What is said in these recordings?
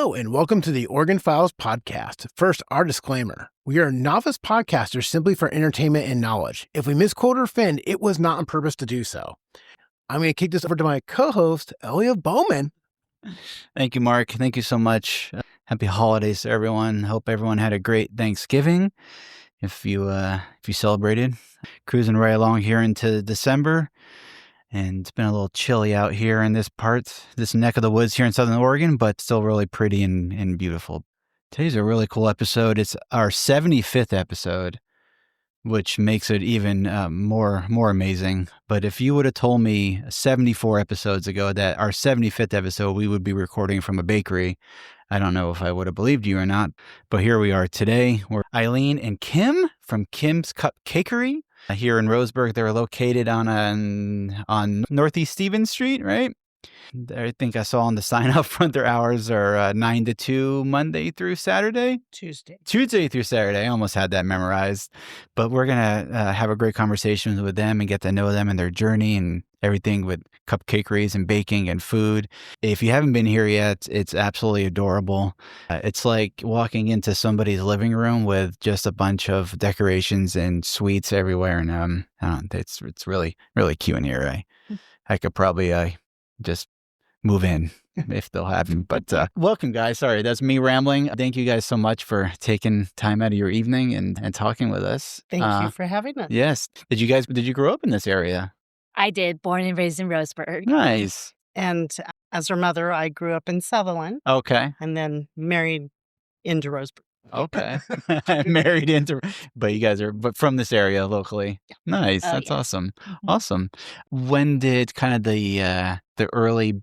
Hello, and welcome to the Oregon Files podcast. First, our disclaimer. We are novice podcasters simply for entertainment and knowledge. If we misquote or offend, it was not on purpose to do so. I'm going to kick this over to my co-host, Elliot Bowman. Thank you, Mark. Thank you so much. Happy holidays to everyone. Hope everyone had a great Thanksgiving. If you celebrated, cruising right along here into December. And it's been a little chilly out here in this neck of the woods here in Southern Oregon, but still really pretty and beautiful. Today's a really cool episode. It's our 75th episode, which makes it even more amazing. But if you would have told me 74 episodes ago that our 75th episode we would be recording from a bakery, I don't know if I would have believed you or not. But here we are today. We're Eileen and Kim from Kim's Cupcakery. Here in Roseburg. They're located on Northeast Stevens Street, right? I think I saw on the sign up front their hours are 9 to 2 Monday through Saturday? Tuesday through Saturday. I almost had that memorized. But we're going to have a great conversation with them and get to know them and their journey and everything with cupcakeries and baking and food. If you haven't been here yet, it's absolutely adorable. It's like walking into somebody's living room with just a bunch of decorations and sweets everywhere. And I don't know, it's really, really cute in here. I could probably just move in if they'll have me. But welcome, guys. Sorry, that's me rambling. Thank you guys so much for taking time out of your evening and talking with us. Thank you for having us. Yes. Did you grow up in this area? I did. Born and raised in Roseburg. Nice. And as her mother, I grew up in Sutherland. Okay. And then married into Roseburg. Okay. Married into, but you guys are from this area locally. Yeah. Nice. That's yes. awesome. Awesome. When did kind of the early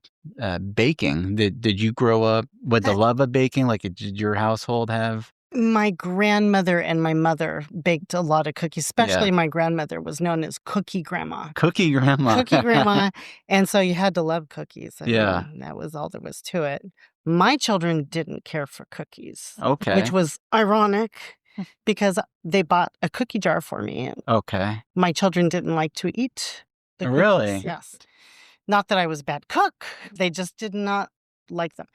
baking, did you grow up with the love of baking? Like, did your household have? My grandmother and my mother baked a lot of cookies, especially my grandmother was known as Cookie Grandma. Cookie Grandma. Cookie Grandma. And so you had to love cookies. I Yeah. mean, that was all there was to it. My children didn't care for cookies. Okay. Which was ironic because they bought a cookie jar for me. And Okay. my children didn't like to eat the cookies. Really? Yes. Not that I was a bad cook. They just did not like them.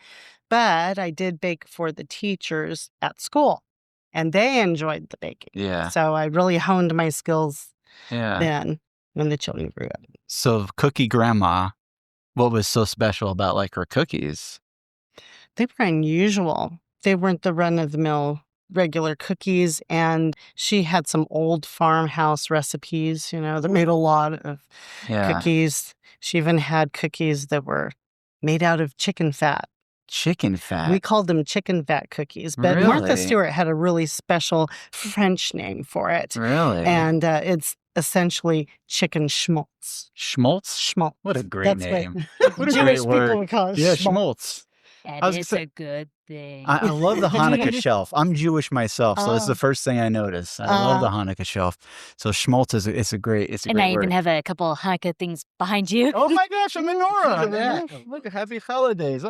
But I did bake for the teachers at school, and they enjoyed the baking. Yeah. So I really honed my skills Yeah. then when the children grew up. So Cookie Grandma, what was so special about like her cookies? They were unusual. They weren't the run-of-the-mill regular cookies, and she had some old farmhouse recipes, that made a lot of cookies. She even had cookies that were made out of chicken fat. Chicken fat? We called them chicken fat cookies, but Really? Martha Stewart had a really special French name for it. Really? And it's essentially chicken schmaltz. Schmaltz? Schmaltz. What a great That's name. What a Jewish great word. people would call it Yeah, schmaltz. schmaltz. And I was it's gonna a good thing. I love the Hanukkah shelf. I'm Jewish myself, so it's the first thing I notice. I love the Hanukkah shelf. So schmaltz is a great and great I even word. have a couple Hanukkah things behind you. Oh my gosh, a menorah! Yeah. Look, happy holidays!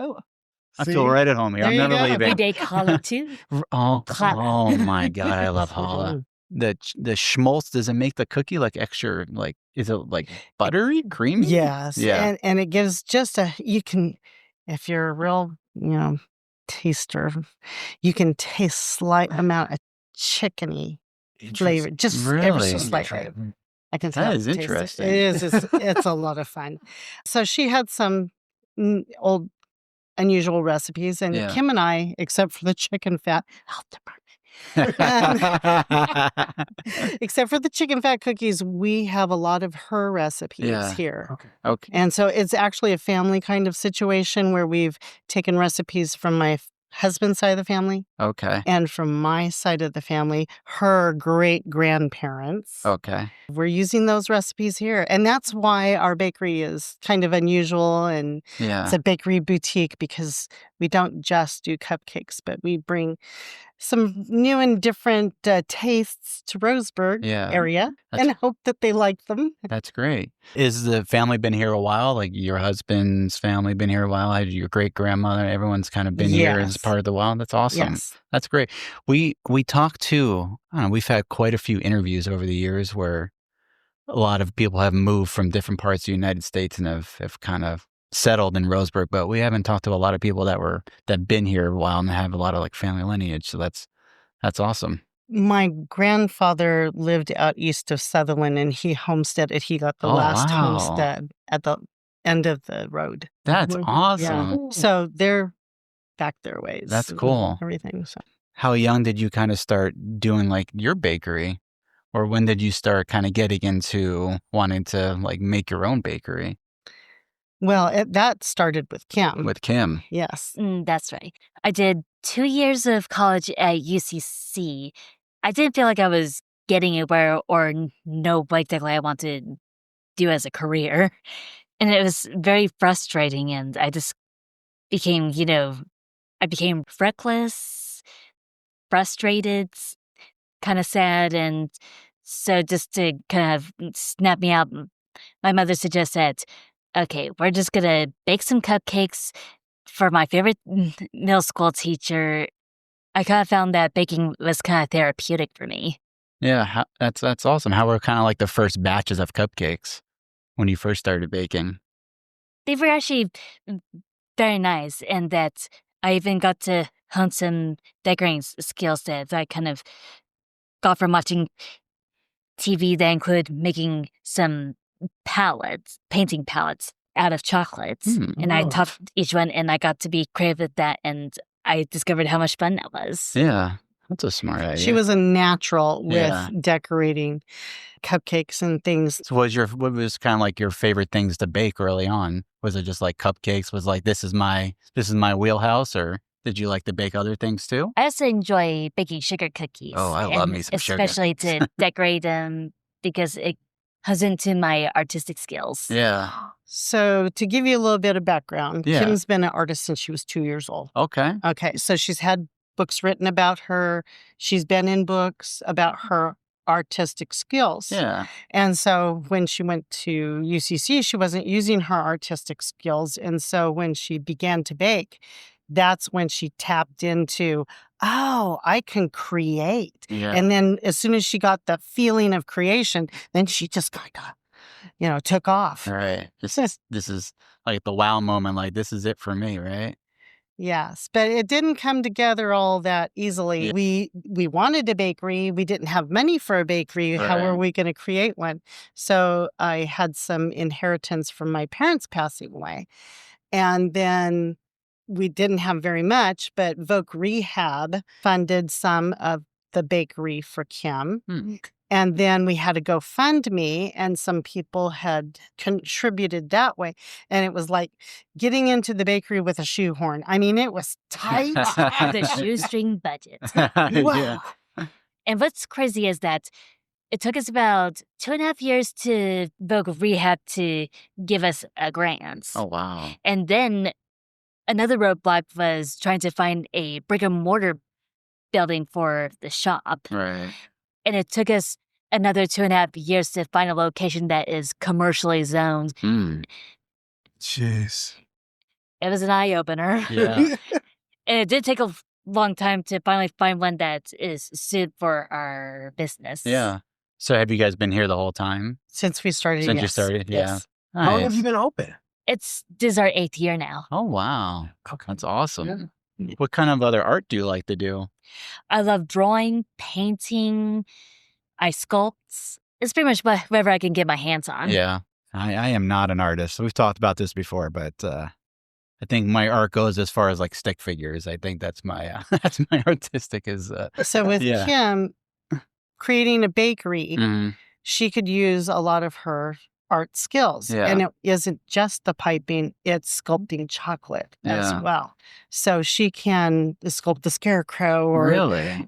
I See? feel right at home here. There I'm you never go. We leaving. bake challah too. Oh Challah. my God, I love challah. The schmaltz, does it make the cookie like extra? Like, is it like buttery, creamy? Yes. Yeah. And it gives just if you're a real, taster, you can taste slight amount of chickeny flavor, just ever so Really? slightly. I can That tell. is Taste it. interesting. It is. It's a lot of fun. So she had some old, unusual recipes, and Yeah. Kim and I, except for the chicken fat, health department. Except for the chicken fat cookies, we have a lot of her recipes Yeah. here. Okay. And so it's actually a family kind of situation where we've taken recipes from my husband's side of the family Okay. and from my side of the family, her great grandparents. Okay. We're using those recipes here. And that's why our bakery is kind of unusual. And Yeah. it's a bakery boutique because we don't just do cupcakes, but we bring some new and different tastes to Roseburg area That's- and hope that they like them. That's great. Is the family been here a while? Like your husband's family been here a while? Your great grandmother, everyone's kind of been here as Yes. part of the while. That's awesome. Yes. That's great. We talked to, I don't know, we've had quite a few interviews over the years where a lot of people have moved from different parts of the United States and have kind of settled in Roseburg, but we haven't talked to a lot of people that been here a while and have a lot of like family lineage. So that's awesome. My grandfather lived out east of Sutherland, and he homesteaded. He got the last homestead at the end of the road. That's Yeah. awesome. So they're back their ways. That's and cool. Everything. So. How young did you kind of start doing like your bakery? Or when did you start kind of getting into wanting to like make your own bakery? Well, that started with Kim. With Kim. Yes. That's right. I did 2 years of college at UCC. I didn't feel like I was getting anywhere or know what exactly I wanted to do as a career. And it was very frustrating. And I just became, I became reckless, frustrated, kind of sad. And so just to kind of snap me out, my mother suggested, okay, we're just going to bake some cupcakes for my favorite middle school teacher. I kind of found that baking was kind of therapeutic for me. Yeah, that's awesome. How were kind of like the first batches of cupcakes when you first started baking? They were actually very nice, and that I even got to hone some decorating skills that I kind of got from watching TV that include making some painting palettes out of chocolates. And I taught each one, and I got to be creative with that, and I discovered how much fun that was. Yeah, that's a smart idea. She was a natural with decorating cupcakes and things. So what was kind of like your favorite things to bake early on? Was it just like cupcakes? Was like this is my wheelhouse, or did you like to bake other things too? I also enjoy baking sugar cookies. Oh, I love me some sugar. Especially to decorate them because it has into my artistic skills. Yeah. So to give you a little bit of background, Yeah. Kim's been an artist since she was 2 years old. Okay. Okay, so she's had books written about her. She's been in books about her artistic skills. Yeah. And so when she went to UCC, she wasn't using her artistic skills. And so when she began to bake, that's when she tapped into, oh, I can create. Yeah. And then as soon as she got the feeling of creation, then she just kind of, took off. All right. This is like the wow moment. Like this is it for me, right? Yes, but it didn't come together all that easily. Yeah. We wanted a bakery. We didn't have money for a bakery. Right. How were we going to create one? So I had some inheritance from my parents passing away. And then we didn't have very much, but Voc Rehab funded some of the bakery for Kim. And then we had a GoFundMe, and some people had contributed that way. And it was like getting into the bakery with a shoehorn. I mean, it was tight. The shoestring budget. Wow. Yeah. And what's crazy is that it took us about 2.5 years to Voc Rehab to give us a grant. Oh, wow. And then another roadblock was trying to find a brick and mortar building for the shop. Right. And it took us another 2.5 years to find a location that is commercially zoned. Jeez. It was an eye-opener. Yeah. And it did take a long time to finally find one that is suited for our business. Yeah. So have you guys been here the whole time? Since we started, Since you yes. started? Yeah. Yes. How long have Nice. you been open? This is our 8th year now. Oh, wow. Okay. That's awesome. What kind of other art do you like to do? I love drawing, painting, I sculpt. It's pretty much whatever I can get my hands on. Yeah. I am not an artist. We've talked about this before, but I think my art goes as far as like stick figures. I think that's my that's my artistic is. So with Yeah. Kim creating a bakery, Mhm. she could use a lot of her art skills. Yeah. And it isn't just the piping, it's sculpting chocolate as Yeah. well. So she can sculpt the scarecrow or, Really?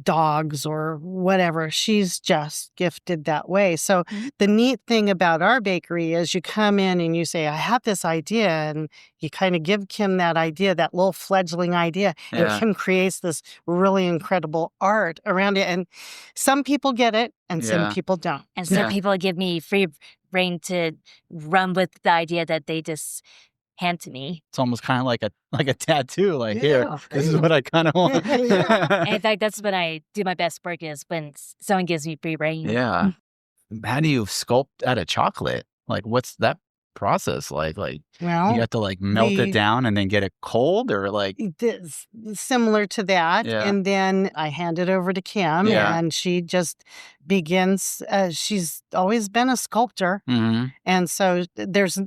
dogs or whatever. She's just gifted that way. So the neat thing about our bakery is you come in and you say, I have this idea. And you kind of give Kim that idea, that little fledgling idea. Yeah. And Kim creates this really incredible art around it. And some people get it and Yeah. some people don't. And some Yeah. people give me free reign to run with the idea that they just hand to me. It's almost kind of like a tattoo. Like here, Yeah. this is what I kind of want. And in fact, that's when I do my best work is when someone gives me free reign. Yeah. How do you sculpt out of chocolate? Like, what's that process like? Like, you Well, have to like melt it we down and then get it cold, or like, this similar to that, yeah, and then I hand it over to Kim, yeah, and she just begins. She's always been a sculptor, mm-hmm, and so there's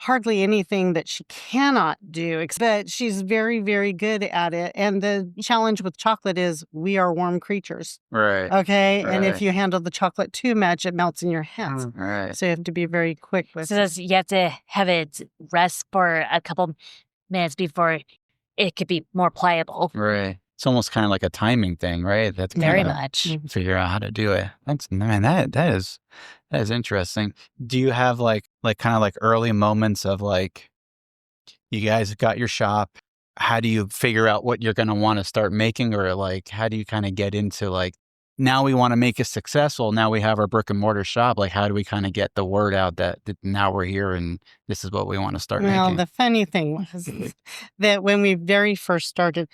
hardly anything that she cannot do, but she's very, very good at it. And the challenge with chocolate is we are warm creatures. right, Okay. And if right, you handle the chocolate too much, it melts in your hands. right, So you have to be very quick with So it. you have to have it rest for a couple minutes before it could be more pliable. right. It's almost kind of like a timing thing, right? That's Very kind of much. figure out how to do it. Thanks, man. That is interesting. Do you have like kind of like early moments of like, you guys got your shop? How do you figure out what you're going to want to start making, or like, how do you kind of get into like, now we want to make it successful. Now we have our brick and mortar shop. Like, how do we kind of get the word out that now we're here and this is what we want to start Well, making? the funny thing was that when we very first started,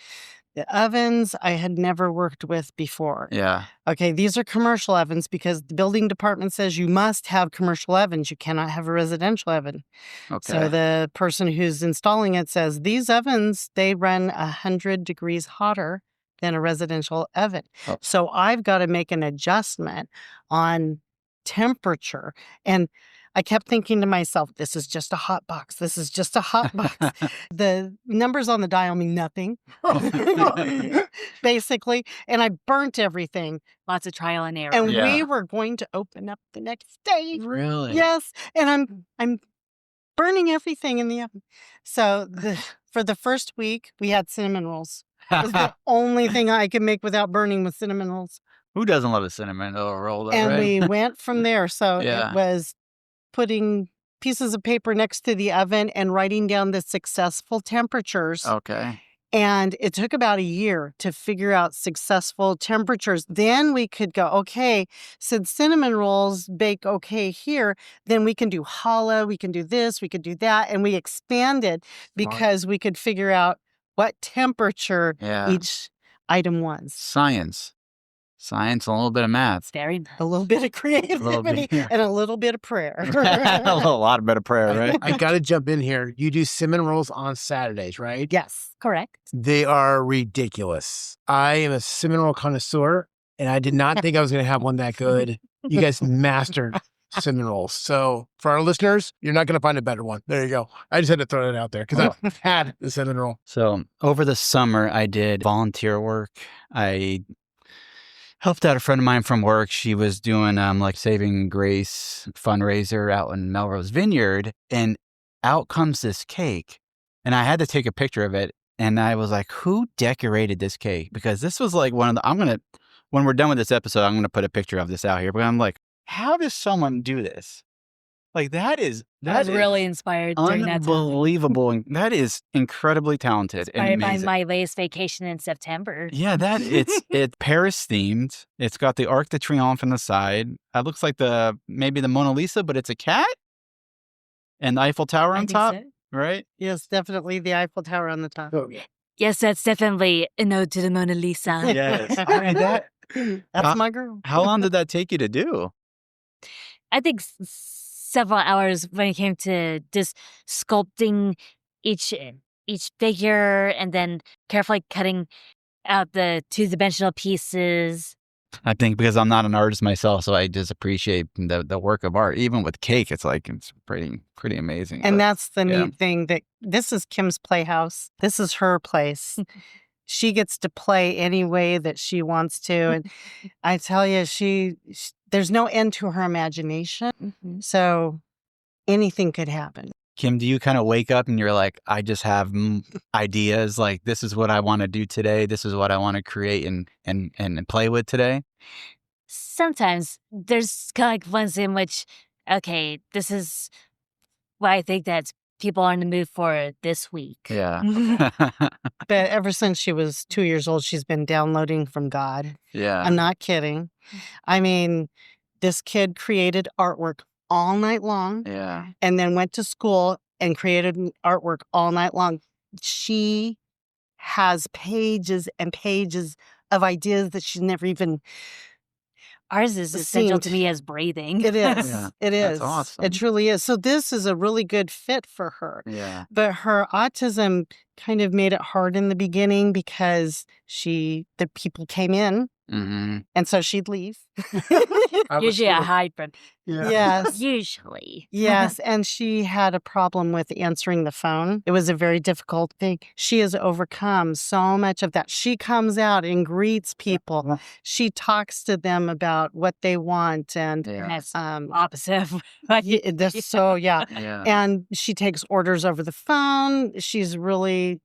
the ovens I had never worked with before. Yeah. Okay, these are commercial ovens because the building department says you must have commercial ovens. You cannot have a residential oven. So Okay. the person who's installing it says these ovens, they run 100 degrees hotter than a residential oven. Oh. So I've got to make an adjustment on temperature. And I kept thinking to myself, this is just a hot box. This is just a hot box. The numbers on the dial mean nothing, basically. And I burnt everything. Lots of trial and error. And Yeah. we were going to open up the next day. Really? Yes. And I'm burning everything in the oven. So for the first week, we had cinnamon rolls. It was the only thing I could make without burning was cinnamon rolls. Who doesn't love a cinnamon roll, though, And right? we went from there. So Yeah. it was putting pieces of paper next to the oven and writing down the successful temperatures. Okay. And it took about a year to figure out successful temperatures. Then we could go, okay, since cinnamon rolls bake okay here, then we can do challah, we can do this, we could do that. And we expanded because we could figure out what temperature Yeah. each item was. Science, a little bit of math. Very A little bit of creativity yeah. and a little bit of prayer. A lot of bit of prayer, right? I got to jump in here. You do cinnamon rolls on Saturdays, right? Yes. correct. They are ridiculous. I am a cinnamon roll connoisseur, and I did not think I was going to have one that good. You guys mastered cinnamon rolls. So for our listeners, you're not going to find a better one. There you go. I just had to throw that out there because I've had the cinnamon roll. So over the summer, I did volunteer work. I helped out a friend of mine from work. She was doing like Saving Grace fundraiser out in Melrose Vineyard, and out comes this cake, and I had to take a picture of it. And I was like, who decorated this cake? Because this was like one of the, when we're done with this episode, I'm going to put a picture of this out here. But I'm like, how does someone do this? Like I was really inspired during that time. unbelievable. And that is incredibly talented and Inspired by amazing. my latest vacation in September. Yeah, it's Paris themed. It's got the Arc de Triomphe on the side. It looks like maybe the Mona Lisa, but it's a cat. And the Eiffel Tower I on think top, so. right? Yes, definitely the Eiffel Tower on the top. Oh, yeah. Yes, that's definitely an ode to the Mona Lisa. Yes. I mean, That's my girl. how long did that take you to do? I think several hours when it came to just sculpting each figure and then carefully cutting out the two-dimensional pieces. I think because I'm not an artist myself, so I just appreciate the work of art. Even with cake, it's like it's pretty amazing. And But that's the yeah. neat thing that this is Kim's playhouse. This is her place. She gets to play any way that she wants to. And I tell you, there's no end to her imagination. So anything could happen. Kim, do you kind of wake up and you're like, I just have ideas, like this is what I want to do today. This is what I want to create and play with today? Sometimes there's kind of like ones in which, okay, this is what I think that people are in the mood for this week. Yeah. But ever since she was 2 years old, she's been downloading from God. Yeah. I'm not kidding. I mean, this kid created artwork all night long Yeah. and then went to school and created artwork all night long. She has pages and pages of ideas that she's never even... Ours is essential to me as breathing. It is. Yeah, It that's is. awesome. It truly is. So this is a really good fit for her. Yeah. But her autism kind of made it hard in the beginning because the people came in Mm-hmm. and so she'd leave. Usually I hide from Yes. Usually. Yes, and she had a problem with answering the phone. It was a very difficult thing. She has overcome so much of that. She comes out and greets people. She talks to them about what they want and That's opposite. yeah. Yeah. And she takes orders over the phone. She's really,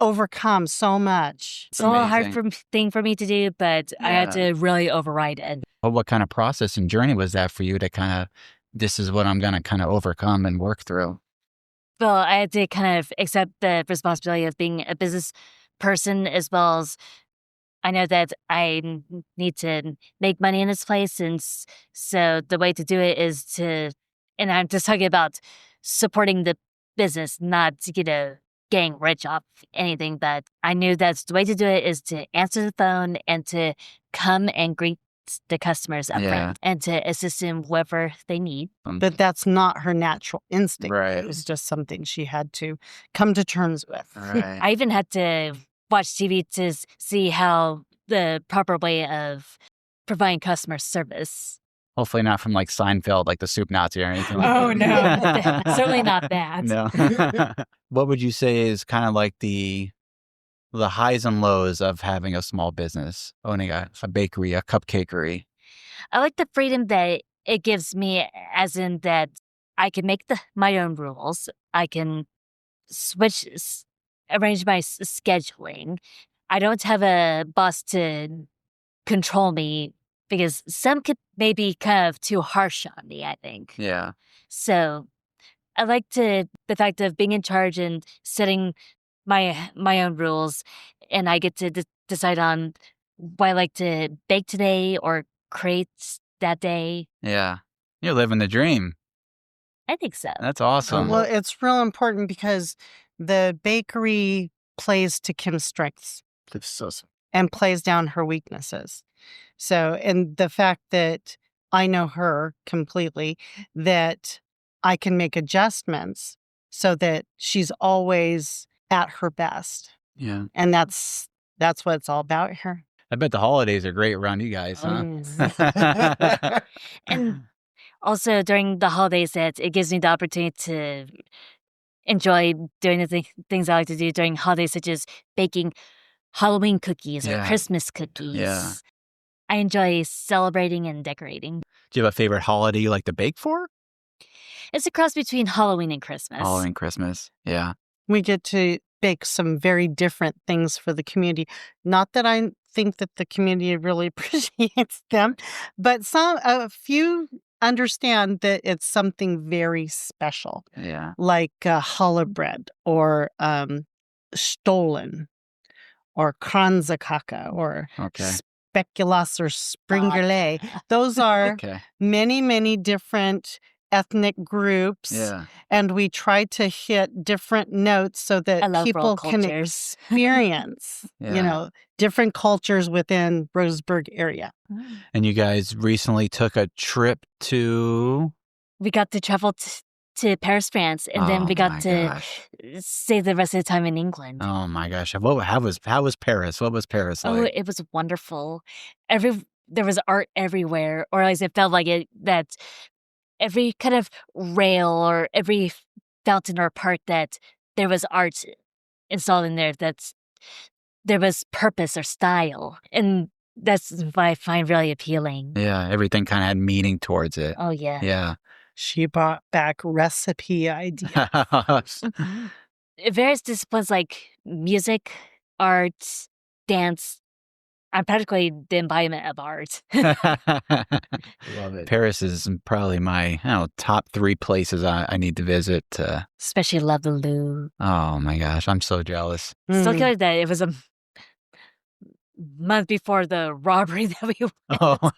overcome so much. It's a little hard thing for me to do, but I had to really override it. Well, what kind of process and journey was that for you to kind of, this is what I'm going to kind of overcome and work through? Well, I had to kind of accept the responsibility of being a business person, as well as I know that I need to make money in this place. And so the way to do it is and I'm just talking about supporting the business, not, getting rich off anything. But I knew that the way to do it is to answer the phone and to come and greet the customers up front and to assist in whatever they need. But that's not her natural instinct. Right. It was just something she had to come to terms with. Right. I even had to watch TV to see how the proper way of providing customer service. Hopefully not from like Seinfeld, like the soup Nazi or anything like Oh, that. no. Certainly not that. No. What would you say is kind of like the highs and lows of having a small business, owning a bakery, a cupcakery? I like the freedom that it gives me, as in that I can make my own rules. I can arrange my scheduling. I don't have a boss to control me, because some could maybe kind of too harsh on me, I think. Yeah. So I like the fact of being in charge and setting my own rules, and I get to decide on what I like to bake today or create that day. Yeah. You're living the dream. I think so. That's awesome. Well, it's real important because the bakery plays to Kim's strengths and plays down her weaknesses. So, and the fact that I know her completely, that I can make adjustments so that she's always at her best. Yeah. And that's what it's all about here. I bet the holidays are great around you guys, huh? And also during the holidays, it gives me the opportunity to enjoy doing the things I like to do during holidays, such as baking Halloween cookies or Christmas cookies. Yeah. I enjoy celebrating and decorating. Do you have a favorite holiday you like to bake for? It's a cross between Halloween and Christmas. Halloween, Christmas. Yeah. We get to bake some very different things for the community. Not that I think that the community really appreciates them, but a few understand that it's something very special. Yeah. Like challah bread or stollen or kranzakaka or speculoos or springerle. Those are many, many different ethnic groups. Yeah. And we try to hit different notes so that people can experience, different cultures within Roseburg area. And you guys recently took a trip to... We got to travel to Paris, France, and then we got to stay the rest of the time in England. Oh my gosh. How was Paris? What was Paris like? Oh, it was wonderful. There was art everywhere, or at least it felt like it, that every kind of rail or every fountain or part that there was art installed in there, there was purpose or style. And that's what I find really appealing. Yeah, everything kind of had meaning towards it. Oh, yeah. Yeah. She brought back recipe ideas. Various disciplines like music, art, dance. I'm practically the embodiment of art. Love it. Paris is probably my top 3 places I need to visit. Especially love the Louvre. Oh my gosh, I'm so jealous. Still good that it was a month before the robbery that we went. Oh,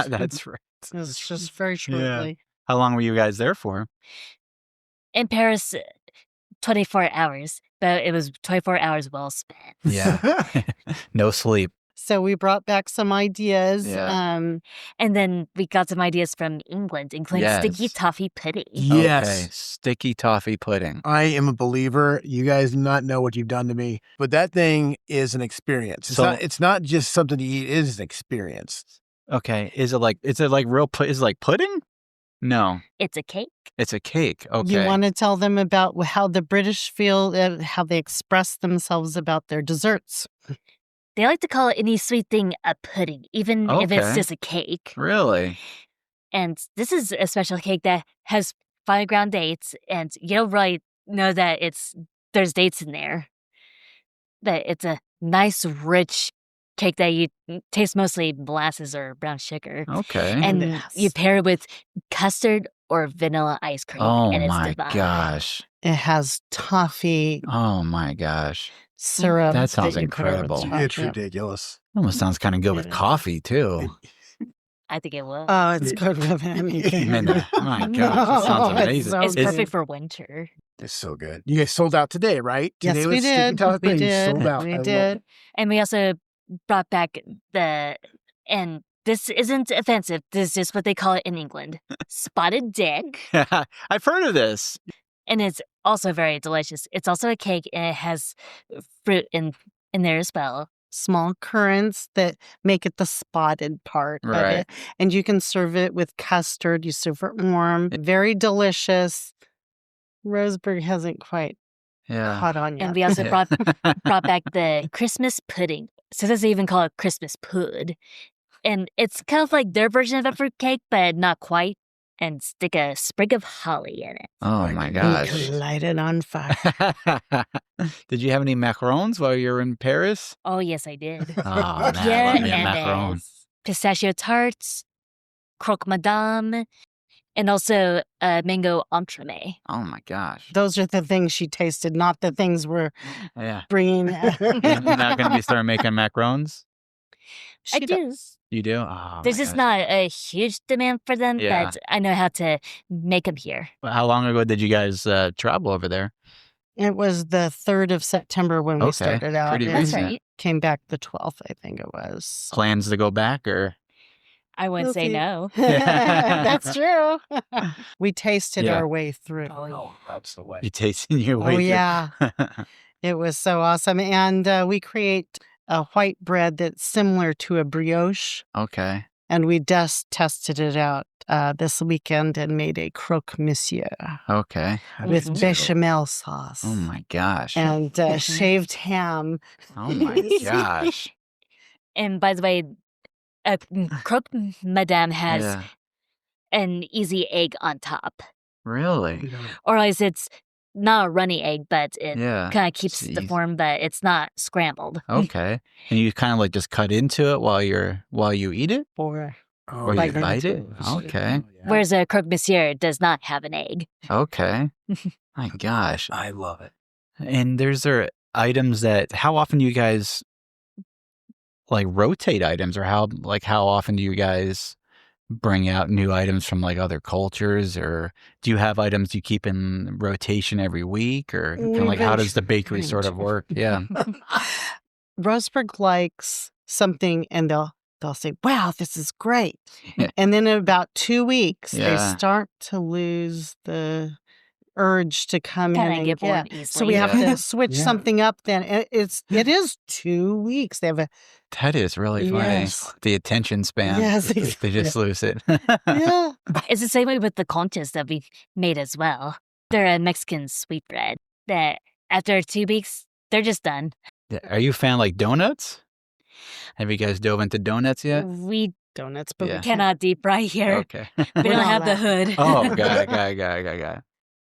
that's right. It was just very shortly. Yeah. How long were you guys there for? In Paris, 24 hours, but it was 24 hours well spent. Yeah. No sleep. So we brought back some ideas. Yeah. And then we got some ideas from England, including sticky Yes. toffee pudding. Yes. Okay. Sticky toffee pudding. I am a believer. You guys do not know what you've done to me, but that thing is an experience. It's not just something to eat. It is an experience. Okay. Is it like real is it like pudding? No. It's a cake. It's a cake. Okay. You want to tell them about how the British feel, how they express themselves about their desserts. They like to call any sweet thing a pudding, even if it's Okay. just a cake. Really? And this is a special cake that has fine ground dates, and you don't really know that there's dates in there. That it's a nice, rich cake that you taste mostly molasses or brown sugar. Okay. And Yes. you pair it with custard or vanilla ice cream. Oh and it's my divine. gosh. It has toffee Oh my gosh. syrup. That sounds you put over the incredible. top. It's Yep. ridiculous. Almost sounds kind of good with Yeah. coffee too. I think it will. Oh, it's good with anything. Man, my gosh, that sounds No, amazing. so it's good. perfect for winter. It's so good. You guys sold out today, right? Yes, Today we was Sticky did. Toffee We Pudding. You did. sold out. We I love did. it. And we also brought back and this isn't offensive, this is just what they call it in England. Spotted dick. I've heard of this. And it's also very delicious. It's also a cake and it has fruit in there as well. Small currants that make it the spotted part of Right. it. And you can serve it with custard. You serve it warm. Very delicious. Roseburg hasn't quite Yeah. caught on yet. And we also brought back the Christmas pudding. So does they even call it Christmas pud. And it's kind of like their version of a fruit cake, but not quite. And stick a sprig of holly in it. Oh my And gosh. light it on fire. Did you have any macarons while you were in Paris? Oh, yes, I did. Oh, man, I love me a and macaron. pistachio tarts, croque madame, and also a mango entremet. Oh my gosh. Those are the things she tasted, not the things we're Yeah. bringing. You're not going to be starting making macarons? I do. You do? Oh, There's my just gosh. not a huge demand for them, Yeah. but I know how to make them here. How long ago did you guys travel over there? It was the 3rd of September when we Okay, started out. pretty and That's recent. right. came back the 12th, I think it was. Plans to go back or? I wouldn't say Okay. no. That's true. We tasted Yeah. our way through. Oh, that's the way. You tasting your way Oh, through? yeah. It was so awesome. And we create a white bread that's similar to a brioche. Okay. And we just tested it out this weekend and made a croque monsieur Okay. with Mhm. bechamel sauce Oh my gosh. and shaved ham. Oh my gosh. And by the way, croque madame has Yeah. an easy egg on top. Really? Or at least it's not a runny egg, but it Yeah. kind of keeps It's the easy. form, but it's not scrambled. Okay. And you kind of like just cut into it while you eat it? Or Or you Bite bite it? into it. Okay. Whereas a croque monsieur does not have an egg. Okay. My gosh. I love it. And there items how often do you guys like rotate items, or how often do you guys bring out new items from like other cultures, or do you have items you keep in rotation every week, or kind of We've like how been does the bakery trying sort to. of work? Yeah. Roseburg likes something and they'll say, wow, this is great. Yeah. And then in about 2 weeks, they Yeah. start to lose the urge to come in Kinda and get bored So we easily. have Yeah. to switch Yeah. something up then. It is 2 weeks. They have a, That is really funny. Yes. The attention span. Yes, They just lose it. yeah. It's the same way with the conchas that we made as well. They're a Mexican sweetbread that after 2 weeks, they're just done. Are you a fan like donuts? Have you guys dove into donuts yet? We Donuts, but Yeah. we cannot deep fry here. Okay. We We're don't not have the allowed. hood. Oh, got it.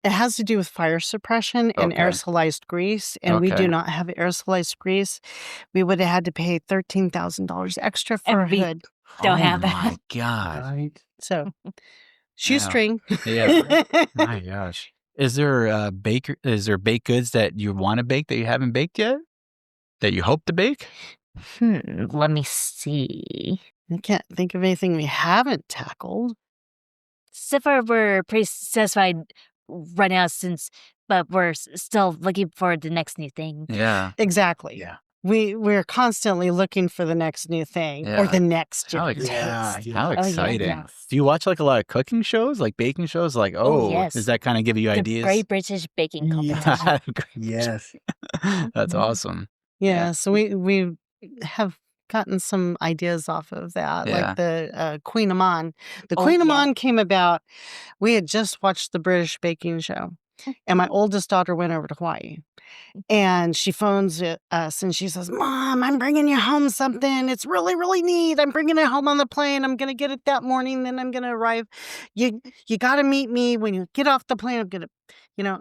It has to do with fire suppression and Okay. aerosolized grease, and we Okay. do not have aerosolized grease. We would have had to pay $13,000 extra for a And we- hood. Don't Oh have that. my god. Right. So, shoestring. Yeah. My gosh. Is there baked goods that you want to bake that you haven't baked yet? That you hope to bake? Let me see. I can't think of anything we haven't tackled. So far, we're pretty satisfied right now, but we're still looking for the next new thing. Yeah. Exactly. Yeah. we're constantly looking for the next new thing or the next How taste. How exciting. Yes. Do you watch like a lot of cooking shows, like baking shows? Like, yes. does that kind of give you The ideas? Great British Baking Competition. Yes. That's awesome. Yeah, so we have gotten some ideas off of that, Yeah. like the Queen Amman. The Oh, Queen yeah. Amman came about. We had just watched the British baking show, and my oldest daughter went over to Hawaii, and she phones us and she says, "Mom, I'm bringing you home something. It's really, really neat. I'm bringing it home on the plane. I'm gonna get it that morning. Then I'm gonna arrive. You got to meet me when you get off the plane. I'm gonna, you know."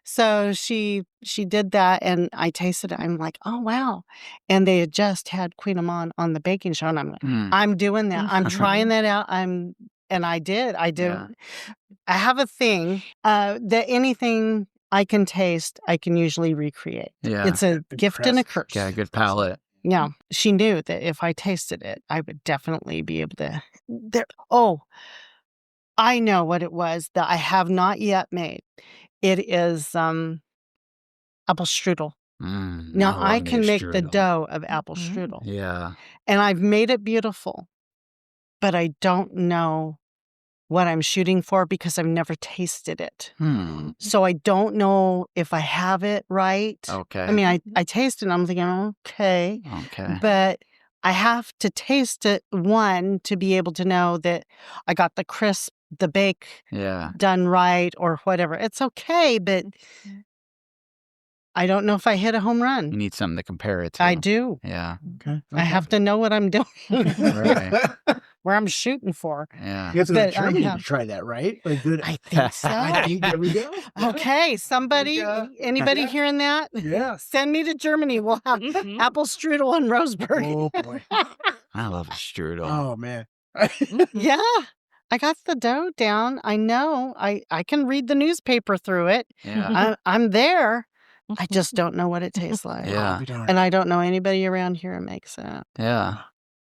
So she did that, and I tasted it. I'm like, "Oh, wow." And they had just had Queen Amman on the baking show, and I'm like, "I'm doing that. I'm trying that out." And I did. Yeah. I have a thing that anything I can taste, I can usually recreate. Yeah. It's a gift and a curse. Yeah, good palate. Yeah. She knew that if I tasted it, I would definitely be able to. I know what it was that I have not yet made. It is apple strudel. Now, love I me a can make the strudel. dough of apple strudel, Yeah. and I've made it beautiful, but I don't know what I'm shooting for because I've never tasted it. So I don't know if I have it right. Okay. I mean, I taste it and I'm thinking, okay. Okay. But I have to taste it, one, to be able to know that I got the crisp, the bake Yeah. done right or whatever. It's okay, but I don't know if I hit a home You run. need something to compare it to. I do. Yeah. Okay. I have to know what I'm doing, Right. where I'm shooting for. Yeah. You have to go to But I Germany to have- try that, right? Like, good. I think so. I think there we go. Okay, somebody, Yeah. anybody Yeah. hearing that? Yeah. Send me to Germany. We'll have apple strudel in Roseburg. Oh boy. I love a strudel. Oh man. Yeah. I got the dough down. I know. I can read the newspaper through it. Yeah. I'm there. I just don't know what it tastes like. Yeah. And I don't know anybody around here who makes it. Yeah.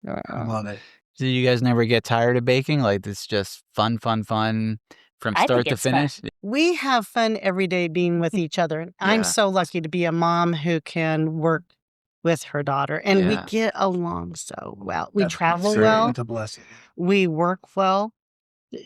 I love it. Do you guys never get tired of baking? Like, it's just fun from I start think to it's fun. finish? We have fun every day being with each other. Yeah. I'm so lucky to be a mom who can work with her daughter. And we Yeah. get along so well. We That's travel certainly well. a blessing. We work well.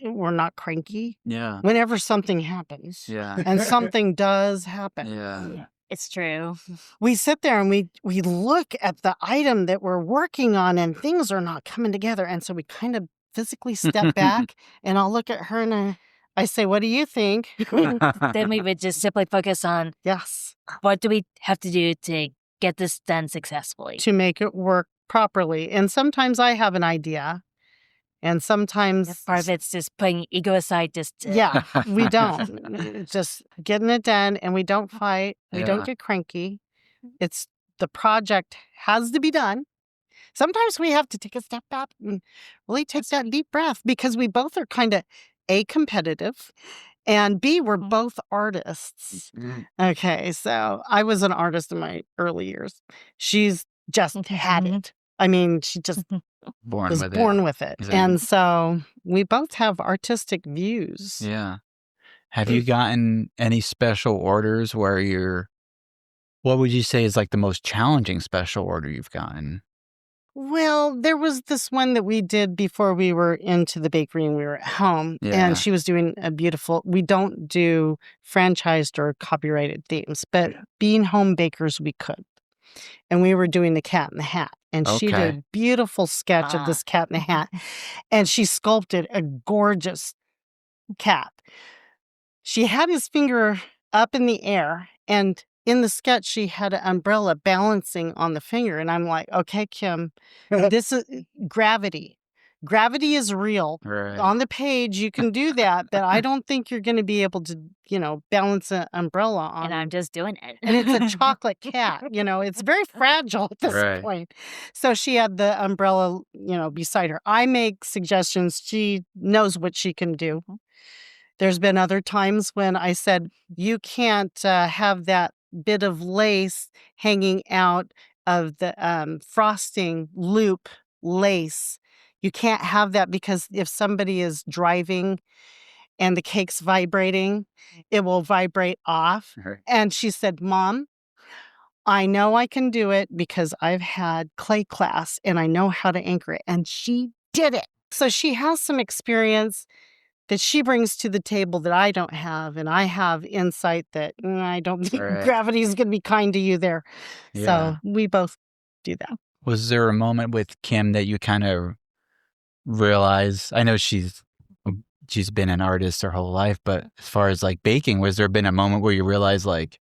We're not cranky. Yeah. Whenever something happens, Yeah. and something does happen, Yeah. It's true. we sit there and we look at the item that we're working on, and things are not coming together. And so we kind of physically step back, and I'll look at her and I say, "What do you think?" Then we would just simply focus on Yes, what do we have to do to get this done successfully. to make it work properly. And sometimes I have an idea, and sometimes Part of it's just putting ego aside just to yeah, we don't. It's just getting it done, and we don't fight. We Yeah. don't get cranky. It's the project has to be done. Sometimes we have to take a step back and really take that deep breath because we both are kind of A, competitive, and B, we're both artists. Okay, so I was an artist in my early years. She's just had it. I mean, she just Born was with born it. with it. Exactly. And so we both have artistic views. Yeah. Have you gotten any special orders where what would you say is like the most challenging special order you've gotten? Well, there was this one that we did before we were into the bakery and we were at home. Yeah. And she was doing we don't do franchised or copyrighted themes, but being home bakers, we could. And we were doing the Cat in the Hat. And she did Okay. a beautiful sketch of this cat in the hat. And she sculpted a gorgeous cat. She had his finger up in the air, and in the sketch, she had an umbrella balancing on the finger. And I'm like, okay, Kim, this is gravity. Gravity is real. Right. On the page, you can do that, but I don't think you're going to be able to, balance an umbrella on. and I'm just doing it. And it's a chocolate cat, it's very fragile at this Right. point. So she had the umbrella, beside her. I make suggestions. She knows what she can do. There's been other times when I said, you can't have that bit of lace hanging out of the frosting loop lace. You can't have that because if somebody is driving and the cake's vibrating, it will vibrate off. Right. And she said, Mom, I know I can do it because I've had clay class and I know how to anchor it. And she did it. So she has some experience that she brings to the table that I don't have. And I have insight that I don't think gravity is going to be kind to you there. Yeah. So we both do that. Was there a moment with Kim that you kind of realize, I know she's been an artist her whole life, but as far as like baking, was there been a moment where you realized like,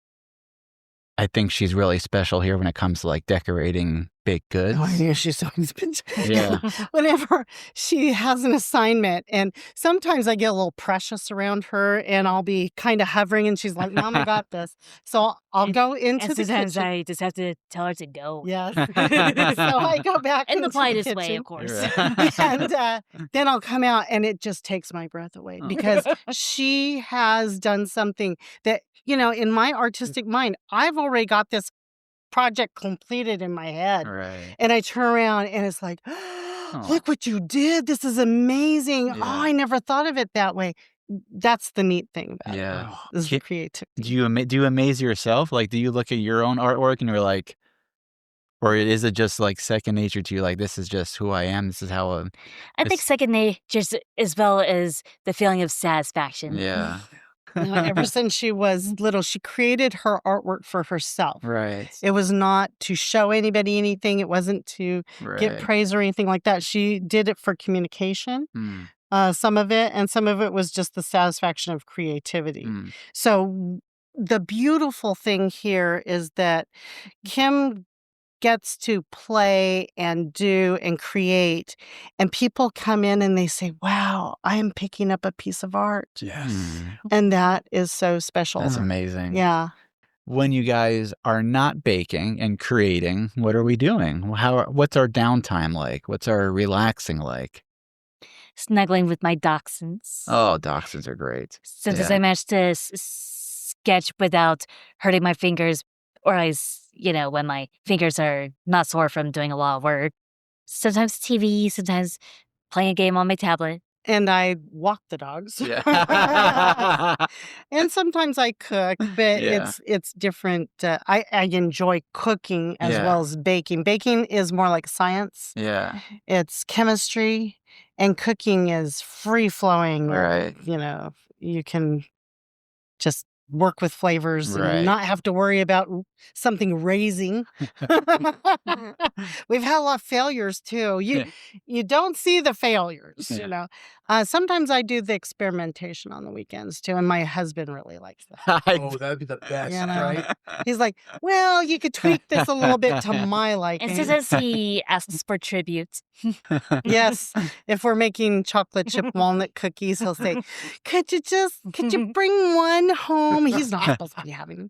I think she's really special here when it comes to like decorating baked goods? Oh, I knew she's always been. Yeah. Whenever she has an assignment, and sometimes I get a little precious around her, and I'll be kind of hovering, and she's like, "Mom, I got this." So I'll go into And the sometimes kitchen. I just have to tell her to go. Yes. So I go back In the into politest way, kitchen. of course. And then I'll come out, and it just takes my breath away because she has done something that, in my artistic mind, I've already got this project completed in my head. Right. And I turn around, and it's like, look what you did. This is amazing. Yeah. Oh, I never thought of it that way. That's the neat thing about Yeah. it, is creativity. Do you amaze yourself? Like, do you look at your own artwork and you're like, or is it just like second nature to you? Like, this is just who I am. This is how I think second nature as well as the feeling of satisfaction. Yeah. Ever since she was little, she created her artwork for herself. Right. It was not to show anybody anything. It wasn't to get praise or anything like that. She did it for communication, some of it, and some of it was just the satisfaction of creativity. So the beautiful thing here is that Kim gets to play and do and create, and people come in and they say, wow, I am picking up a piece of art. Yes. And that is so special. That's amazing. Yeah. When you guys are not baking and creating, what are we doing? What's our downtime like? What's our relaxing like? Snuggling with my dachshunds. Oh, dachshunds are great. Sometimes I manage to sketch without hurting my fingers, or when my fingers are not sore from doing a lot of work. Sometimes TV, sometimes playing a game on my tablet. And I walk the dogs. Yeah. And sometimes I cook, but it's different. I enjoy cooking as well as baking. Baking is more like science. Yeah. It's chemistry, and cooking is free-flowing. Right. You can just work with flavors Right. and not have to worry about something raising. We've had a lot of failures too. You don't see the failures, Sometimes I do the experimentation on the weekends too, and my husband really likes that. Oh, that'd be the best, right? He's like, well, you could tweak this a little bit to my liking. And sometimes he asks for tribute. Yes. If we're making chocolate chip walnut cookies, he'll say, could you bring one home? He's not supposed to be having.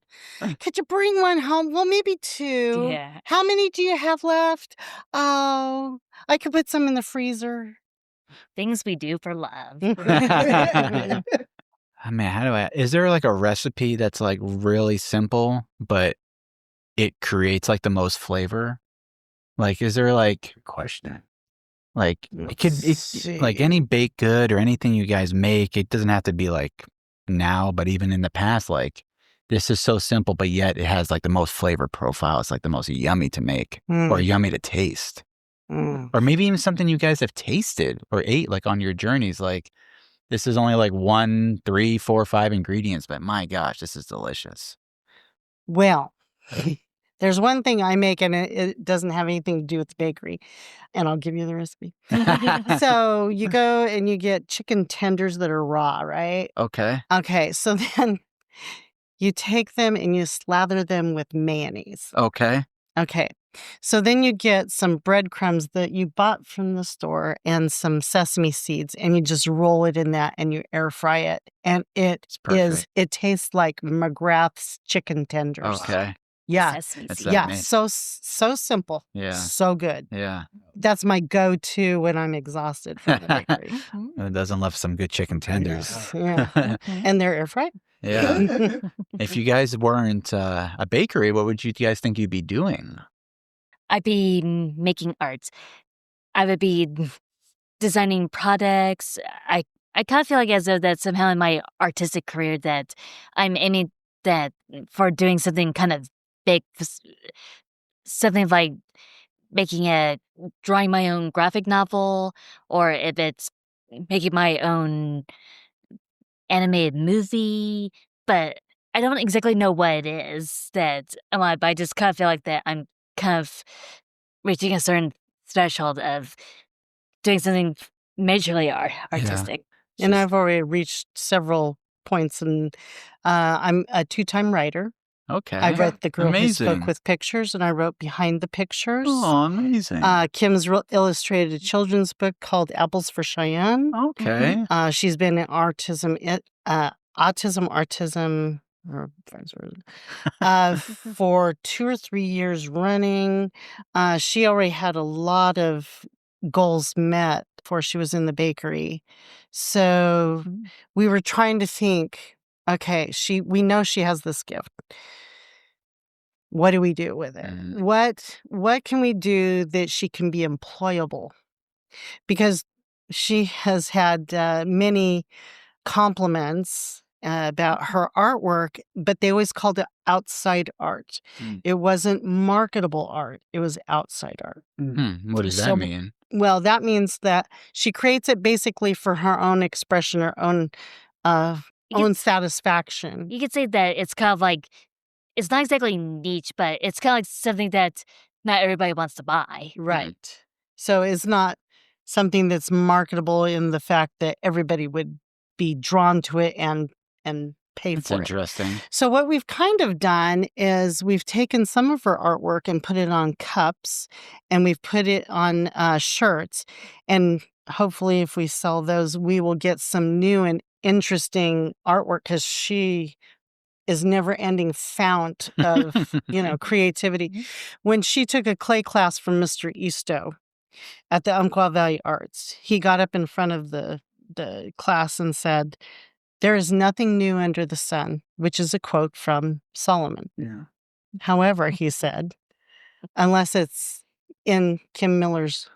Could you bring one home? Well, maybe two. Yeah. How many do you have left? Oh, I could put some in the freezer. Things we do for love. Man, is there like a recipe that's like really simple, but it creates like the most flavor? Like, is there like, Good question. Like, like any baked good or anything you guys make, it doesn't have to be like now, but even in the past, like, this is so simple, but yet it has like the most flavor profile. It's like the most yummy to make or yummy to taste. Or maybe even something you guys have tasted or ate like on your journeys. Like, this is only like 1, 3, 4, 5 ingredients, but my gosh, this is delicious. Well, there's one thing I make, and it doesn't have anything to do with the bakery, and I'll give you the recipe. So you go and you get chicken tenders that are raw, right? Okay. Okay, so then you take them and you slather them with mayonnaise. Okay. Okay, so then you get some breadcrumbs that you bought from the store and some sesame seeds, and you just roll it in that and you air fry it. And it tastes like McGrath's chicken tenders. Okay. Yeah. Yeah. So simple. Yeah. So good. Yeah. That's my go-to when I'm exhausted from the bakery. It doesn't love some good chicken tenders. Yeah. And they're air fried. Yeah. If you guys weren't a bakery, what would you guys think you'd be doing? I'd be making art. I would be designing products. I kind of feel like as though that somehow in my artistic career that I'm aiming that for doing something kind of big something like drawing my own graphic novel, or if it's making my own animated movie, but I don't exactly know what it is that I want, but I just kind of feel like that I'm kind of reaching a certain threshold of doing something majorly artistic. And I've already reached several points, and I'm a 2-time writer. Okay. I wrote The Girl Who Spoke Amazing. with Pictures, and I wrote Behind the Pictures. Oh, amazing. Kim's illustrated a children's book called Apples for Cheyenne. Okay. She's been in autism, for 2 or 3 years running. She already had a lot of goals met before she was in the bakery. So we were trying to think, okay, we know she has this gift. What do we do with it? What can we do that she can be employable? Because she has had many compliments about her artwork, but they always called it outside art. It wasn't marketable art. It was outside art. What does that mean? Well, that means that she creates it basically for her own expression, her own satisfaction. You could say that it's kind of like, it's not exactly niche, but it's kind of like something that not everybody wants to buy. Right. So it's not something that's marketable in the fact that everybody would be drawn to it and pay That's for it. interesting. So what we've kind of done is we've taken some of her artwork and put it on cups, and we've put it on shirts. And hopefully if we sell those, we will get some new and interesting artwork, because she is never-ending fount of, creativity. When she took a clay class from Mr. Easto at the Umpqua Valley Arts, he got up in front of the class and said, "There is nothing new under the sun," which is a quote from Solomon. Yeah. However, he said, unless it's in Kim Miller's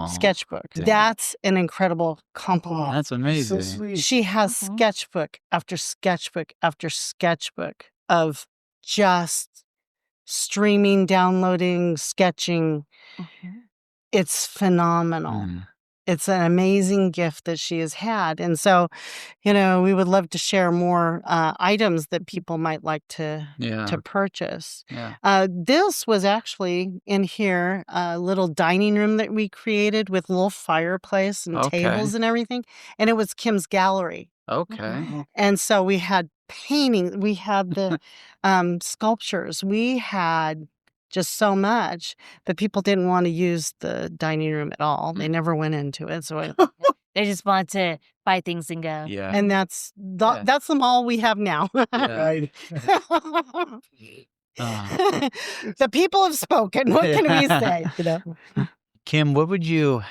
sketchbook. Dang. That's an incredible compliment. That's amazing. So sweet. She has sketchbook after sketchbook after sketchbook of just streaming, downloading, sketching. It's phenomenal. It's an amazing gift that she has had. And so, we would love to share more items that people might like to purchase. Yeah. This was actually in here, a little dining room that we created with a little fireplace and tables and everything. And it was Kim's gallery. Okay. And so we had painting, we had the sculptures, we had just so much, but people didn't want to use the dining room at all. They never went into it. So They just want to buy things and go. Yeah. and that's the mall we have now. Right. The people have spoken. What can we say? Kim, what would you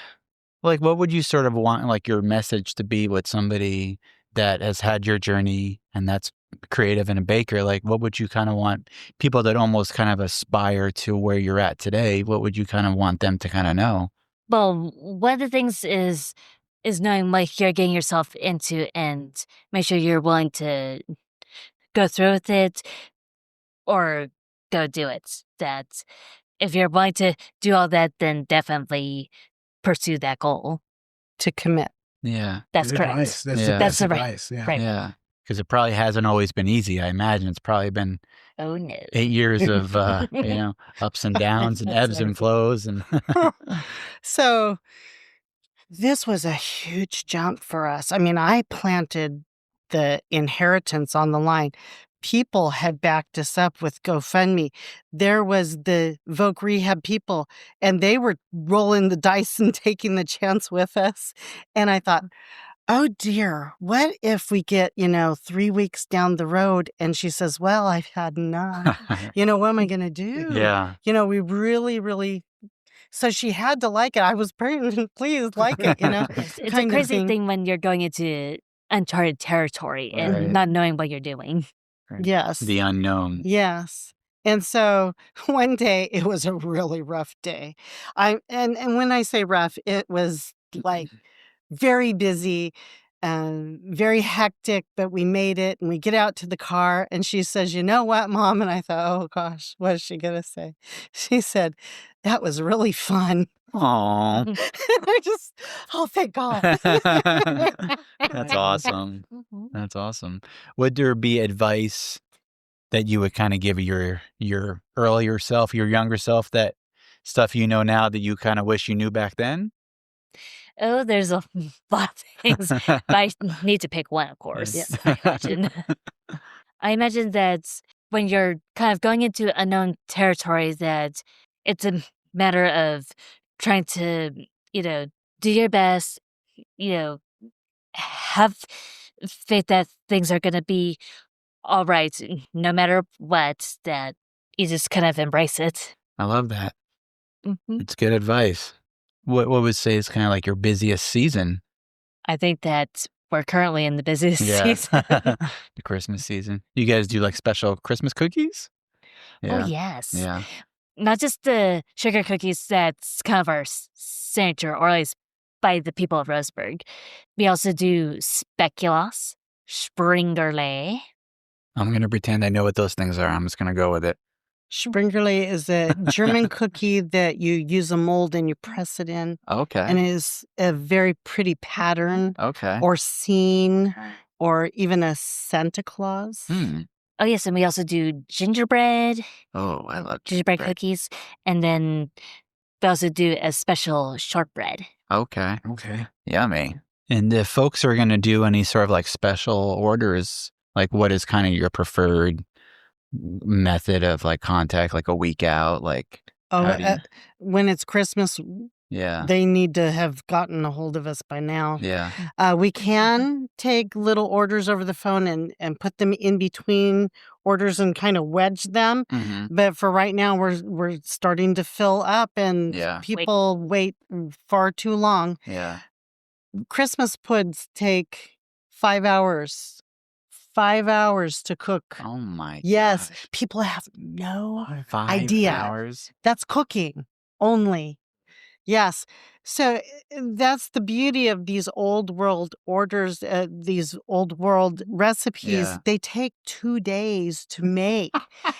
sort of want, like, your message to be with somebody that has had your journey and that's creative and a baker? Like, what would you kind of want people that almost kind of aspire to where you're at today? What would you kind of want them to kind of know? Well, one of the things is knowing what you're getting yourself into, and make sure you're willing to go through with it or go do it. That if you're willing to do all that, then definitely pursue that goal. To commit. Yeah. That's Good correct. advice. That's Yeah. the That's best the right- advice. Yeah. right. Yeah. Because it probably hasn't always been easy. I imagine it's probably been Oh no. 8 years of, ups and downs and ebbs and flows. And So this was a huge jump for us. I mean, I planted the inheritance on the line. People had backed us up with GoFundMe. There was the Voc Rehab people, and they were rolling the dice and taking the chance with us. And I thought, oh dear, what if we get, 3 weeks down the road and she says, well, I've had enough. What am I going to do? yeah. We really, really. So she had to like it. I was praying, please like it, It's a kind of crazy thing when you're going into uncharted territory Right. and not knowing what you're doing. Yes. The unknown. Yes. And so one day it was a really rough day. And when I say rough, it was like very busy. very hectic, but we made it, and we get out to the car, and she says, "You know what, Mom?" And I thought, oh gosh, what is she going to say? She said, "That was really fun." Aw. I just, oh, thank God. That's awesome. That's awesome. Would there be advice that you would kind of give your earlier self, your younger self, that stuff you know now that you kind of wish you knew back then? Oh, there's a lot of things, but I need to pick one, of course. Yeah. I imagine. I imagine that when you're kind of going into unknown territory, that it's a matter of trying to, do your best, have faith that things are going to be all right, no matter what, that you just kind of embrace it. I love that. Mhm. It's good advice. What would say is kind of like your busiest season? I think that we're currently in the busiest season. The Christmas season. You guys do like special Christmas cookies? Oh, Yeah. yes. Yeah. Not just the sugar cookies that's kind of our signature, or at least by the people of Roseburg. We also do speculoos, springerle. I'm going to pretend I know what those things are. I'm just going to go with it. Springerle is a German cookie that you use a mold and you press it in, Okay. and it is a very pretty pattern Okay. or scene or even a Santa Claus. Oh, yes, and we also do gingerbread, Oh, I love gingerbread cookies, and then we also do a special shortbread. Okay. Yummy. And if folks are going to do any sort of like special orders, like what is kind of your preferred method of like contact, like a week out? Like, how do you... When it's Christmas, Yeah. they need to have gotten a hold of us by now. Yeah. We can take little orders over the phone and put them in between orders and kind of wedge them. But for right now, we're starting to fill up, and people wait far too long. Yeah. Christmas puds take 5 hours. 5 hours to cook. Oh my Yes, gosh. people have no 5 idea. hours? That's cooking only. Yes. So that's the beauty of these old world orders, these old world recipes. Yeah. They take 2 days to make.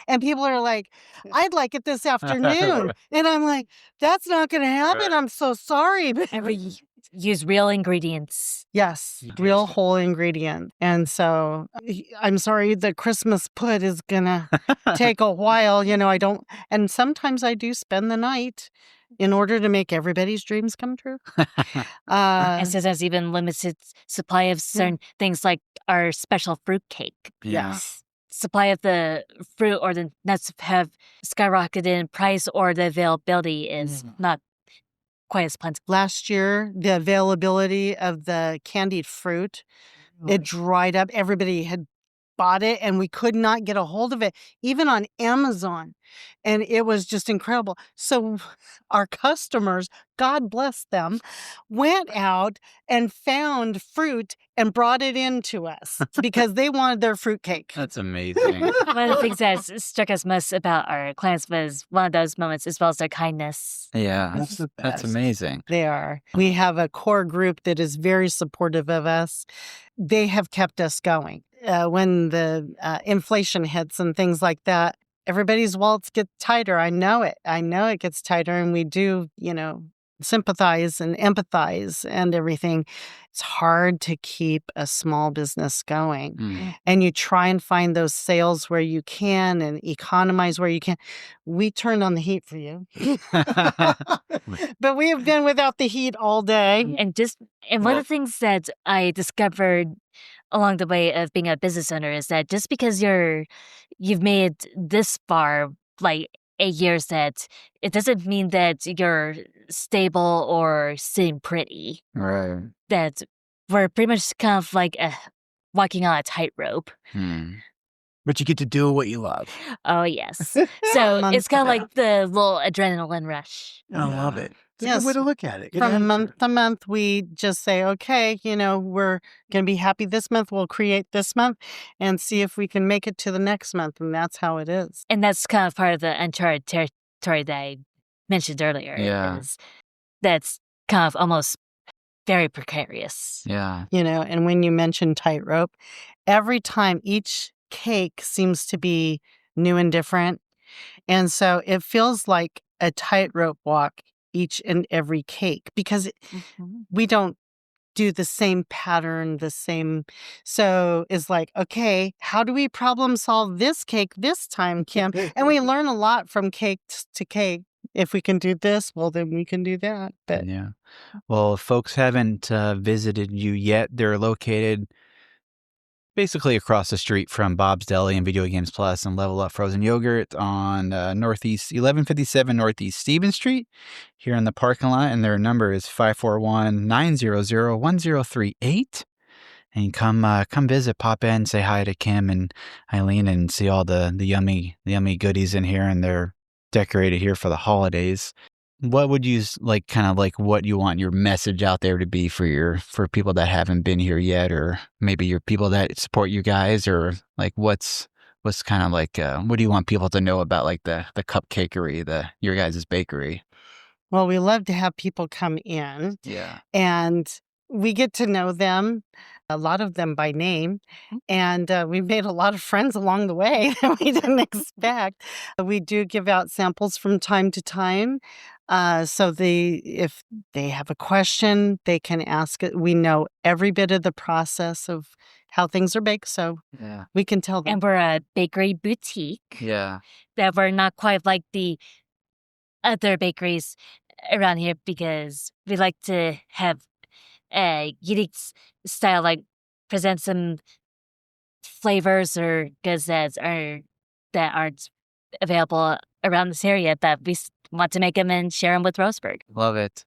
And people are like, "I'd like it this afternoon." And I'm like, "That's not going to happen. Right. I'm so sorry." And we use real ingredients. Yes, real whole ingredient. And so I'm sorry, the Christmas pud is going to take a while. I don't, and sometimes I do spend the night in order to make everybody's dreams come true. And sometimes even limited supply of certain things, like our special fruit cake. Yes. Supply of the fruit or the nuts have skyrocketed in price, or the availability is not quite as plentiful. Last year, the availability of the candied fruit, it dried up. Everybody had bought it, and we could not get a hold of it, even on Amazon. And it was just incredible. So our customers, God bless them, went out and found fruit and brought it in to us because they wanted their fruit cake. That's amazing. One of the things that struck us most about our clients was one of those moments, as well as their kindness. Yeah. That's the That's best. amazing. They are. We have a core group that is very supportive of us. They have kept us going. When the inflation hits and things like that, everybody's wallets get tighter. I know it. I know it gets tighter, and we do, sympathize and empathize and everything. It's hard to keep a small business going. And you try and find those sales where you can and economize where you can. We turned on the heat for you. But we have been without the heat all day. And one of the things that I discovered along the way of being a business owner is that just because you've made this far, like 8 years, that it doesn't mean that you're stable or sitting pretty. Right. That we're pretty much kind of like walking on a tightrope. But you get to do what you love. Oh, yes. So it's kind of like the little adrenaline rush. I love it. It's a Yes. good way to look at it. Good From answer. month to month, we just say, okay, we're going to be happy this month. We'll create this month and see if we can make it to the next month. And that's how it is. And that's kind of part of the uncharted territory that I mentioned earlier. Yeah. That's kind of almost very precarious. Yeah. And when you mention tightrope, every time each cake seems to be new and different. And so it feels like a tightrope walk each and every cake because we don't do the same pattern, so it's like, okay, how do we problem solve this cake this time, Kim? And we learn a lot from cake to cake. If we can do this, well, then we can do that. But Yeah. Well, if folks haven't visited you yet, they're located basically across the street from Bob's Deli and Video Games Plus and Level Up Frozen Yogurt on Northeast 1157 Northeast Stevens Street here in the parking lot. And their number is 541-900-1038. And come visit, pop in, say hi to Kim and Eileen and see all the yummy goodies in here. And they're decorated here for the holidays. What would you what you want your message out there to be for people that haven't been here yet, or maybe your people that support you guys, or like what's kind of like what do you want people to know about like the Cupcakery, your guys' bakery? Well, we love to have people come in. Yeah. And we get to know them, a lot of them by name, and we've made a lot of friends along the way that we didn't expect. We do give out samples from time to time. So if they have a question, they can ask it. We know every bit of the process of how things are baked, so we can tell them. And we're a bakery boutique. Yeah. That we're not quite like the other bakeries around here because we like to have a unique style, like present some flavors or goods that aren't available around this area, but we want to make them and share them with Roseburg. Love it.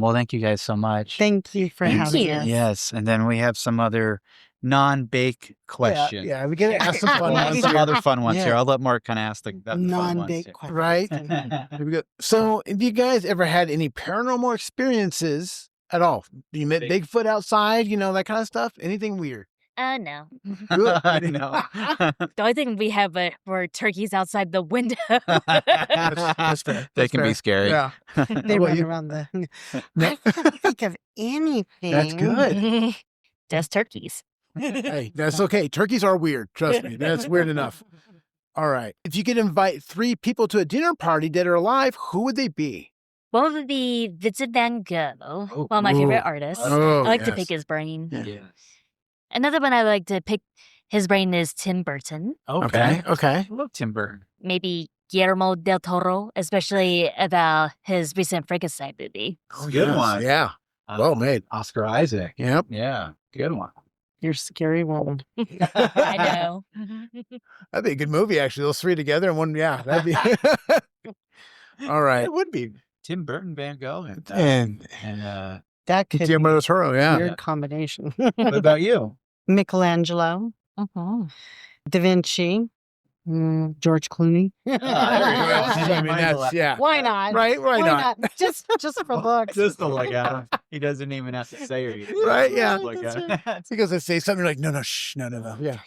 Well, thank you guys so much. Thank you for having us. Yes, and then we have some other non-bake questions. Yeah, we get to ask some fun We'll have ones some here. other fun ones here. I'll let Mark kind of ask the fun ones Non-baked here. questions. Right? Here we go. So, have you guys ever had any paranormal experiences at all? You met Bigfoot outside, that kind of stuff? Anything weird? No. Good. I know. The only thing we have were turkeys outside the window. That's fair. They That's can fair. be scary. Yeah. They Well, run you- around the. I can't think of anything. That's good. Just turkeys. Hey, that's okay. Turkeys are weird. Trust me. That's weird enough. All right. If you could invite 3 people to a dinner party, dead or alive, who would they be? One would be Vincent Van Gogh, Oh, one of my favorite ooh. artists. Oh, I like to yes. pick his brain. Yes. Another one I like to pick his brain is Tim Burton. Okay. I love Tim Burton. Maybe Guillermo del Toro, especially about his recent Frankenstein movie. Oh, good one. Yeah. Well made. Oscar Isaac. Yep. Yeah. Good one. You're a scary woman. I know. That'd be a good movie, actually. Those 3 together in one. Yeah. That'd be. All right. It would be Tim Burton, Van Gogh, and That could be Guillermo del Toro. a Yeah. weird combination. what about you? Michelangelo, Mhm. Da Vinci, George Clooney. I mean, that's, yeah. Why not? Right? Why not? Just for looks. Just to look at him. He doesn't even have to say it. Right? Yeah. Look at him. Because they say something like, no, shh, no. Yeah.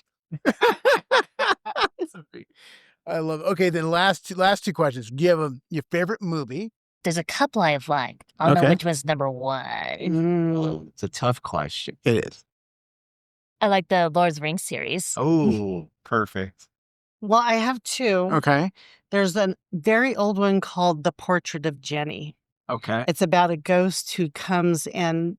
I love it. Okay, then last 2 questions. Do you have your favorite movie? There's a couple I've liked. I don't know Okay. which one's number 1. It's a tough question. It is. I like the Lord of the Rings series. Oh, perfect. Well, I have 2. Okay. There's a very old one called The Portrait of Jenny. Okay. It's about a ghost who comes and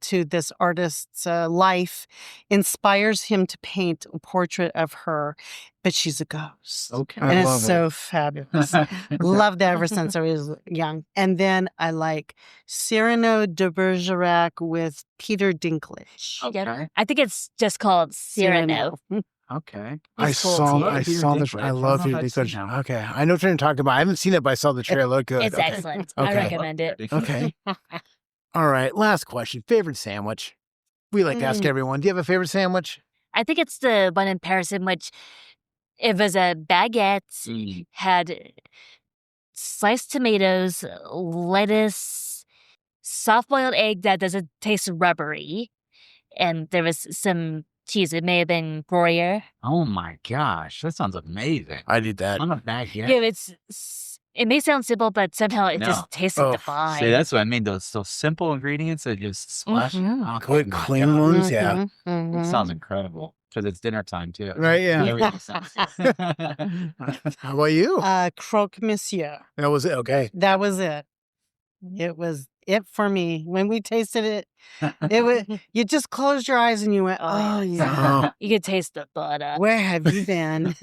to this artist's life, inspires him to paint a portrait of her, but she's a ghost. Okay. I And love it's it. so fabulous. Loved that ever since I was young. And then I like Cyrano de Bergerac with Peter Dinklage. Okay. I think it's just called Cyrano. Okay. I It's cool saw too. I Peter saw Dinklage. the I I don't love know Peter if I've seen Dinklage. that. Okay. I know what you're talking about. I haven't seen it, but I saw the trailer. Good. It's Okay. excellent. I Okay. recommend it. Okay. All right. Last question. Favorite sandwich? We like to ask everyone. Do you have a favorite sandwich? I think it's the one in Paris in which it was a baguette, had sliced tomatoes, lettuce, soft-boiled egg that doesn't taste rubbery, and there was some cheese. It may have been Gruyere. Oh my gosh, that sounds amazing. I did that. I'm a baguette. Yeah, it's It may sound simple, but somehow it No. just tasted divine. See, that's what I mean. Those simple ingredients that just splash. Mhm. Oh, Good, my clean God. ones. Yeah. Mhm, It mhm. sounds incredible because it's dinner time too. Right. Yeah. Everything sounds- How about you? Croque Monsieur. That was it. Okay. That was it. It was it for me. When we tasted it, it was you just closed your eyes and you went, Oh, oh yes. yeah. Oh, You could taste the butter. Where have you been?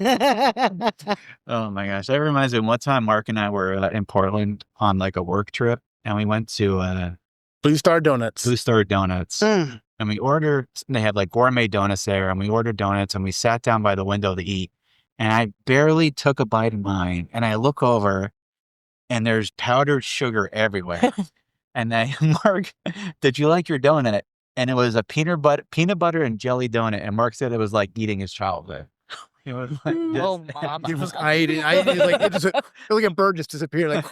Oh my gosh, that reminds me. One time, Mark and I were in Portland on like a work trip, and we went to Blue Star Donuts. Blue Star Donuts, Mm. and we ordered. They had like gourmet donuts there, and we ordered donuts, and we sat down by the window to eat. And I barely took a bite of mine, and I look over, and there's powdered sugar everywhere. And then Mark, did you like your donut? And it was a peanut butter and jelly donut. And Mark said it was like eating his childhood. It was like Oh, this. mama. It was, I ate it. Like it just like a bird just disappeared. Like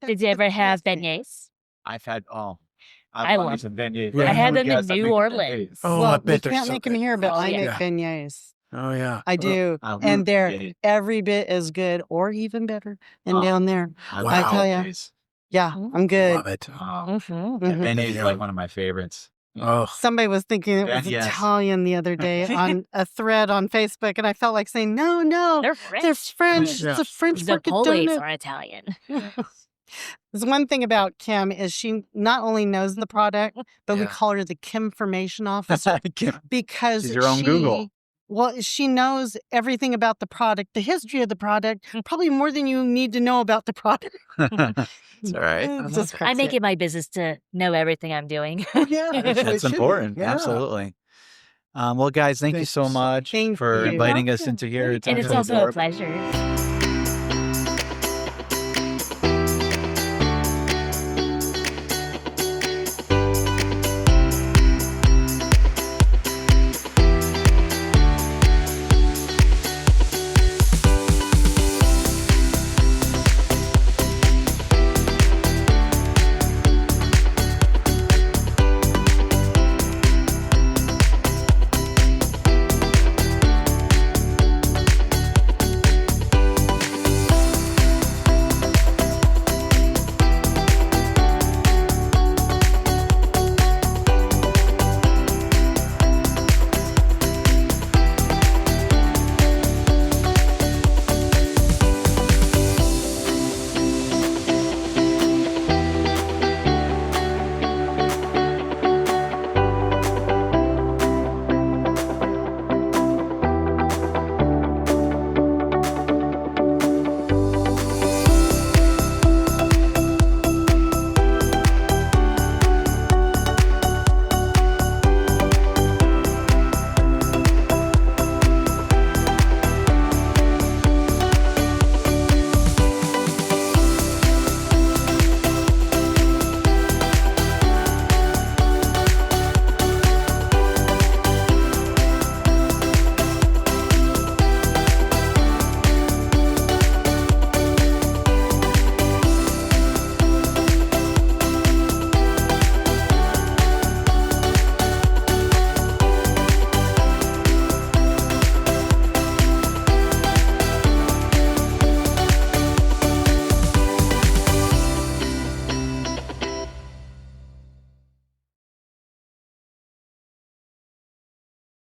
Did you ever have beignets? I've had I love love- some beignets. I had them in Yes, I New think- Orleans. Oh, I Well, we bet they're can't so make them good. here, but Oh, I make yeah. beignets. Oh yeah. I do. I love And they're beignets. every bit as good or even better than Oh. down there. love I tell ya. beignets. Yeah, Mm. I'm good. Love it. Oh, Mhm. Mhm. beignets is Yeah. like one of my favorites. Oh. Somebody was thinking it was Yes. Italian the other day on a thread on Facebook, and I felt like saying, no, They're French. they're French. Yeah. It's a French The freaking Polies donut. are Italian. There's one thing about Kim is she not only knows the product, but we Yeah. call her the Kimformation officer because She's your own Google. Well, she knows everything about the product, the history of the product, probably more than you need to know about the product. It's all right. It love just that. cracks I make me it my business to know everything I'm doing. up. Yeah, That's what it That's should be. important. Yeah. Absolutely. Well, guys, thank you Thank so you so- much Thank for you. inviting us Welcome. into here. And it's been also a adorable. pleasure.